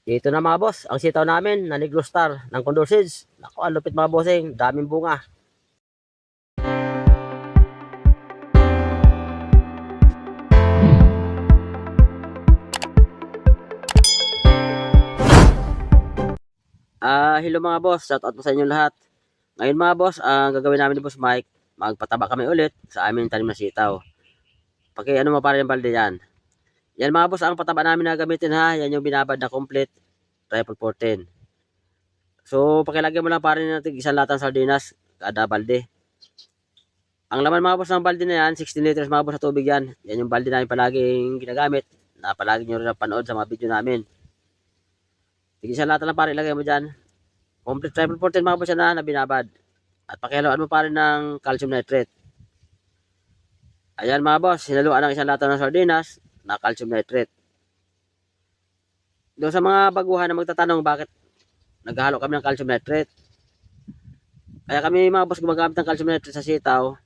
Dito na mga boss, ang sitaw namin na Negro Star ng Condor Seeds. Naku, ang lupit mga bossing, daming bunga. Hello mga boss, shout out po sa inyo lahat. Ngayon mga boss, ang gagawin namin ni Boss Mike, magpataba kami ulit sa aming tanim na sitaw. Ano mo para yung balde yan. Yan mga boss, ang pataba namin na gamitin ha, yan yung binabad na complete, triple 14. So, pakilagyan mo lang para natin isang latang sardinas kada balde. Ang laman mga boss ng balde na yan, 16 liters mga boss na tubig yan. Yan yung balde namin palaging ginagamit, na palagi nyo rin napanood sa mga video namin. Sige isang lata lang para ilagay mo dyan. Complete triple 14 mga boss yan na binabad. At pakihaluan mo pa rin ng calcium nitrate. Ayan mga boss, hinaluan ng isang lata ng sardinas na calcium nitrate. Doon sa mga baguhan na magtatanong bakit naghahalo kami ng calcium nitrate. Kaya kami mga boss gumagamit ng calcium nitrate sa sitaw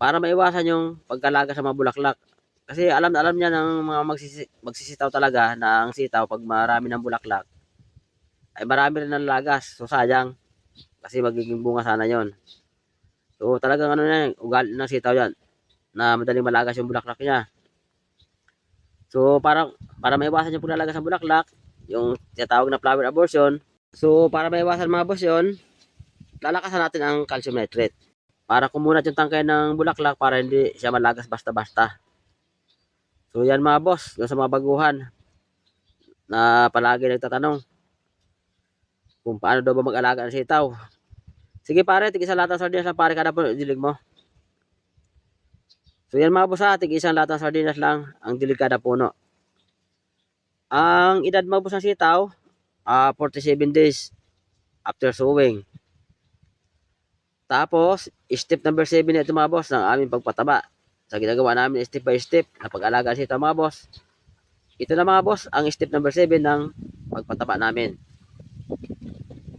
para maiwasan yung pagkalaga sa mga bulaklak. Kasi alam niya ng mga magsisitaw talaga na ang sitaw pag marami ng bulaklak ay marami rin ng lagas. So sayang kasi magiging bunga sana yon. So talagang ano na ugali ng sitaw yan na madaling malagas yung bulaklak niya. So para maiwasan yung paglalagas ng bulaklak, yung tinatawag na flower abortion. So para maiwasan mga boss yon, lalakasan natin ang calcium nitrate para kumunat yung tangkay ng bulaklak para hindi siya malagas basta-basta. So yan mga boss, yung sa mga baguhan na palagi nagtatanong kung paano daw ba mag-alaga ng sitaw. Sige pare, tig isang latang sardinas lang pare kada po dilig mo. So yan mga boss ha, tig isang latang sardinas lang ang dilig kada puno. Ang edad mga boss ng sitaw, 47 days after sowing. Tapos, step number 7 na ito mga boss ng aming pagpataba. Sa ginagawa namin step by step na pag-alaga ng sitaw mga boss. Ito na mga boss, ang step number 7 ng pagpataba namin.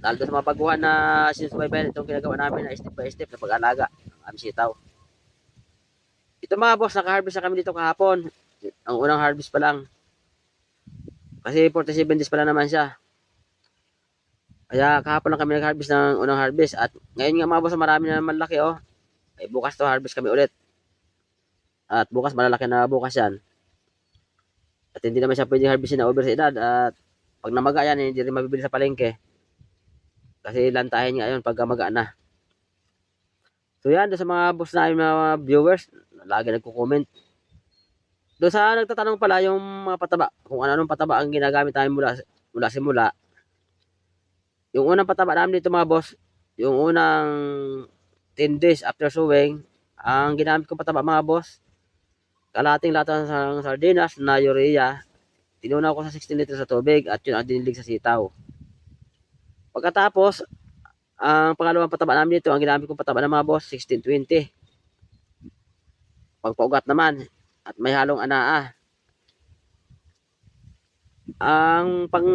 Dahil sa mga baguhan na sinusubaybayan itong ginagawa namin na step by step na pag-alaga ng aming sitaw. Ito mga boss, naka-harvest na kami dito kahapon. Ang unang harvest pa lang. Kasi 47 days pa lang naman siya. Kaya kahapon lang kami nag-harvest ng unang harvest. At ngayon nga mga boss, marami na naman laki oh. Ay bukas to harvest kami ulit. At bukas malalaki na bukas yan. At hindi naman siya pwedeng harvestin na over sa edad. At pag namaga yan, hindi rin mabibili sa palengke. Kasi lantahin nga yun pag maga na. So yan, doon sa mga boss namin mga viewers, lagi nagko-comment. Doon sa nagtatanong pala yung mga pataba, kung ano-anong pataba ang ginagamit namin mula simula. Yung unang pataba namin dito mga boss, yung unang 10 days after sowing, ang ginamit kong pataba mga boss, kalating lata ng sardinas na urea, tinunaw ko sa 16 liters sa tubig at yun ang dinilig sa sitaw. Pagkatapos, ang pangalawang pataba namin dito, ang ginamit kong pataba ng mga boss, 16-20. Pagpaugat naman, at may halong anaa. Ang pang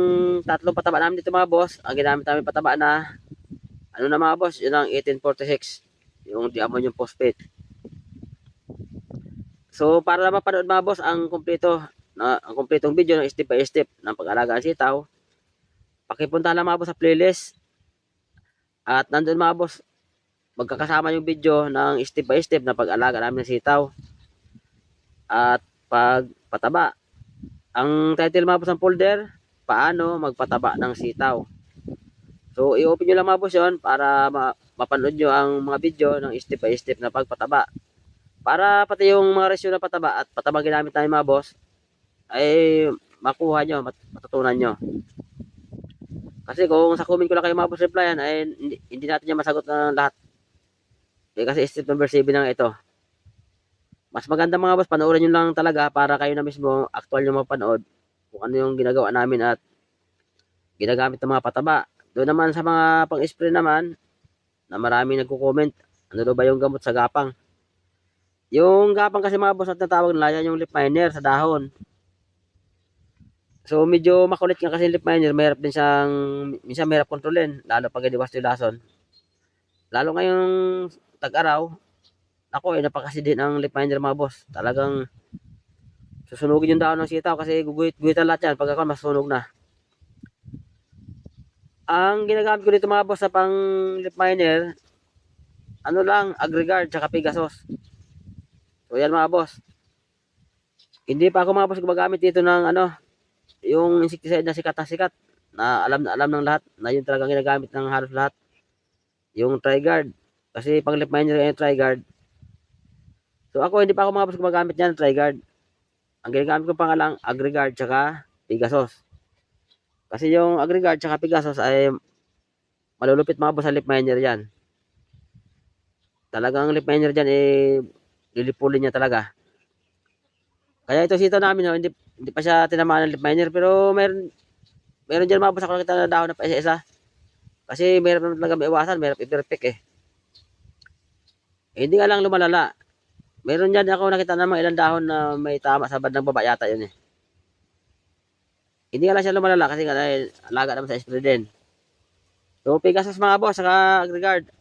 tatlong pataba namin dito mga boss, ang ginamit namin pataba na, ano na mga boss, yun ang 1846, yung diammonium phosphate. So para mapanood mga boss ang kumpletong video ng step by step ng pag-alaga ng sitaw, pakipunta lang mga boss sa playlist. At nandun mga boss, magkakasama yung video ng step by step na pag-alaga namin ng sitaw at pagpataba. Ang title mga boss ng folder, paano magpataba ng sitaw. So i-open nyo lang mga boss yun para mapanood nyo ang mga video ng step by step na pagpataba. Para pati yung mga resyo na pataba at pataba ginamit namin mga boss ay makuha nyo, matutunan nyo. Kasi kung sa comment ko lang kayo mga boss replyan ay hindi natin yan masagot ng lahat. Kasi step number 7 na ito. Mas maganda mga boss, panoorin nyo lang talaga para kayo na mismo actual nyo mapanood kung ano yung ginagawa namin at ginagamit ng mga pataba. Doon naman sa mga pang-spray naman na maraming nagko-comment, ano daw ba yung gamot sa gapang? Yung gapang kasi mga boss at natawag nila yan yung leaf miner sa dahon. So medyo makulit nga kasi yung leaf miner, mahirap din siyang minsan mahirap kontrolin lalo pag hindi lason. Lalo ngayong tag-araw, ako napakasi din ang leaf miner mga boss. Talagang susunugin yung dahon ng sitaw kasi guguhit-guhitan lahat yan pag ako masunog na. Ang ginagamit ko dito mga boss sa pang lip miner, ano lang, Agri-Guard tsaka Pegasus. So yan mga boss. Hindi pa ako mga boss gumagamit dito ng ano, yung insecticide na sikat na sikat na alam ng lahat na yun talagang ginagamit ng halos lahat. Yung Tri-Guard. Kasi pang lip miner yung Tri-Guard. So ako hindi pa ako mga boss gumagamit niyan Tri-Guard. Ang ginagamit ko pa nga lang Agri-Guard tsaka Pegasus. Kasi yung Agri-Guard tsaka Pegasus ay malulupit mga boss sa lip miner yan. Talagang lip miner dyan eh lilipulin niya talaga. Kaya ito sito namin no, hindi pa siya tinamaan ng lip miner pero meron diyan mga boss ako nakita na dahon na pa isa-isa. Kasi mahirap naman talaga maiwasan, mahirap i-perfect eh. Hindi nga lang lumalala. Meron diyan ako nakita na mga ilang dahon na may tama sa bandang baba yata yun eh. Hindi nga lang siya lumalala kasi nga dahil alaga naman sa spray din. So Pegasus mga boss saka Agri-Guard.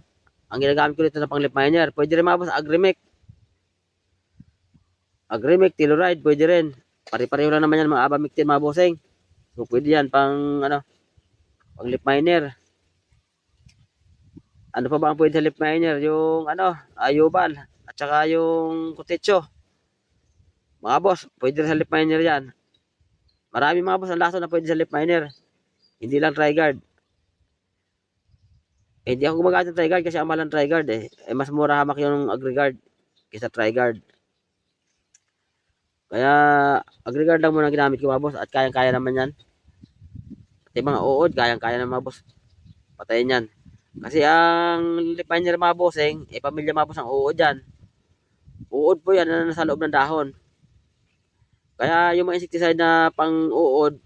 Ang ginagamit ko dito na pang lip miner. Pwede rin mga boss Agrimec. Agrimec, Telluride, pwede rin. Pare-pareho lang naman yan mga Abamectin mga bossing. So pwede yan pang ano, pang lip miner. Ano pa ba ang pwede sa lip miner? Yung ano, Ayubal at saka yung Kutetso. Mga boss, pwede rin sa lip miner yan. Marami mga boss ang laso na pwede sa lip miner. Hindi lang Tri-Guard. Hindi ako gumagamit ng Tri-Guard kasi ang mahal ng Tri-Guard eh. Mas mura hamak yung Agri-Guard kaysa Tri-Guard. Kaya Agri-Guard lang muna ginamit ko mga boss at kayang-kaya naman yan. Pati mga uod, kayang-kaya naman mga boss. Patayin yan. Kasi ang lip miner mga bossing, pamilya mga boss ang uod yan. Uod po yan na nasa loob ng dahon. Kaya yung mga insecticide na pang uod,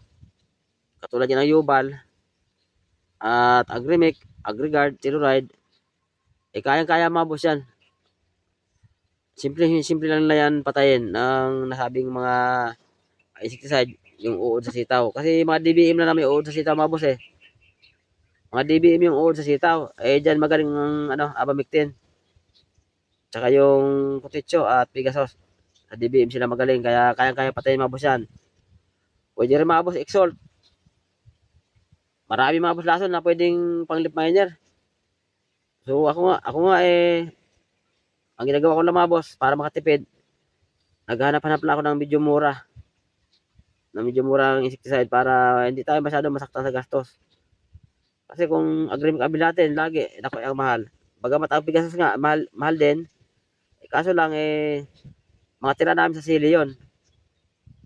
katulad yan ng Yubal, at Agrimec, Agri-Guard, Telluride, kayang-kaya mga boss yan. Simple lang na yan patayin ng nasabing mga insecticide, yung uod sa sitaw. Kasi mga DBM na may uod sa sitaw mga boss eh. Mga DBM yung uod sa sitaw. Dyan magaling ang ano, Abamectin. Tsaka yung Kutetso at Pegasus. Sa DBM sila magaling. Kaya kayang-kaya patayin mga boss yan. Pwede rin mga boss Exalt. Marami mga boss lason na pwedeng pang lip miner. So ako nga ang ginagawa ko lang mga boss para makatipid, naghahanap-hanap lang ako ng medyo mura. Na medyo murang insecticide para hindi tayo masyado masaktan sa gastos. Kasi kung Agrimec abi natin, lagi, naku, ang mahal. Bagamat ang Pegasus nga, mahal din. Kaso lang mga tira namin sa sili yon,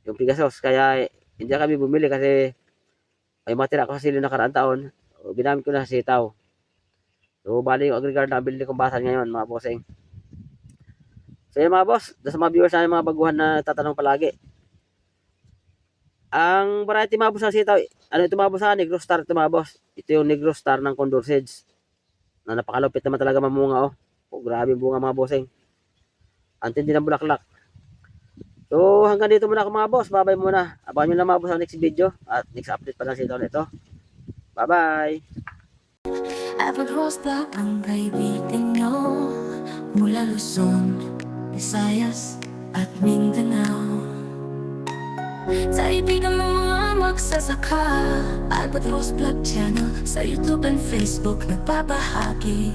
yung Pegasus. Kaya hindi kami bumili kasi may mga tira ko sa sili na karaan taon. Ginamit ko na sa sitaw. So, bali yung Agri-Guard na bili kong basan ngayon, mga bossing. So, yun mga boss, sa mga viewers namin, mga baguhan na tatanong palagi. Ang variety mga boss ng sitaw, ano ito mga boss? Negro Star ito mga boss. Ito yung Negro Star ng Condor Seeds. Na napakalupit naman talaga mamunga oh. Oh, grabe bunga mga bossing. Antin din ang bulaklak. So hanggang dito muna ako mga boss. Bye bye muna. Abangan nyo lang mga boss ang next video. At next update pa lang sitaw nito. Bye bye. Evergross na ang kaibigan nyo mula Luzon, Visayas at Mindanao. Sa ibigan ng mga magsasaka, Albatross Vlog Channel sa YouTube and Facebook nagbabahagi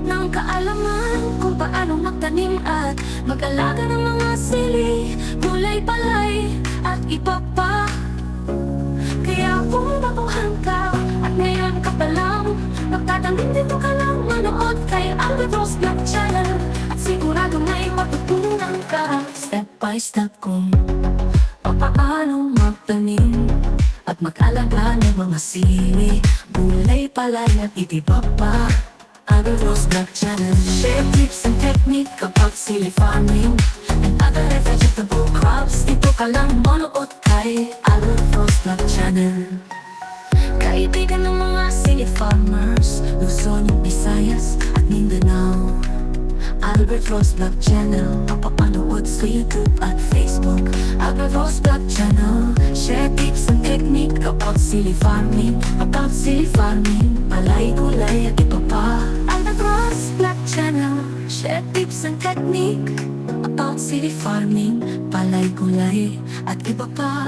ng kaalaman kung paano magtanim at mag-alaga ng mga sili, gulay, palay at iba pa. Kaya kung baguhan ka at ngayon ka pa lang, magtatangging dito ka lang manood kay Albatross Vlog Channel at sigurado may matutunan ka step by step kung paano magtanim at mag-alaga ng mga sili, gulay, palay at iba pa. Albatross Vlog Channel, share tips and technique kapag sili farming and other vegetable crops. Dito ka lang manood kay Albatross Vlog Channel. Kaibigan ng mga sili farmers, Luzon, Visayas at Mindanao. Albatross Vlog Channel, papapanood sa YouTube at Facebook. Albatross Vlog Channel, share tips and technique kapag sili farming, palay, gulay at iba pa. Albatross Vlog Channel, share tips and technique about sili farming, palay, gulay at iba pa.